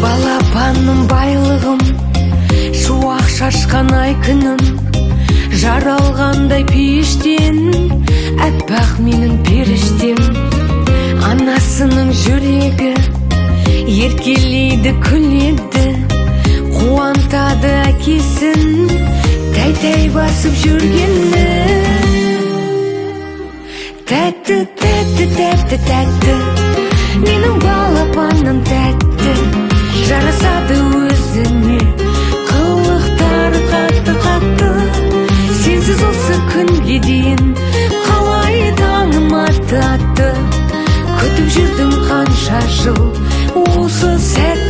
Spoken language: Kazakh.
Балапаным байлығым, шуақ шашқан ай күнім, жаралғандай пейіштен, әппақ менің періштем. Анасының жүрегі еркелейді, күледі, қуантады әкесін, тәй-тәй басып жүргені. Тәтті, тәтті, тәтті, тәтті, менің балапаным тәтті, жарасады өзіне, қылықтары қатты-қатты. Сенсіз осы күнге дейін қалай таңым атты, күтіп жүрдім қанша жыл, осы сәт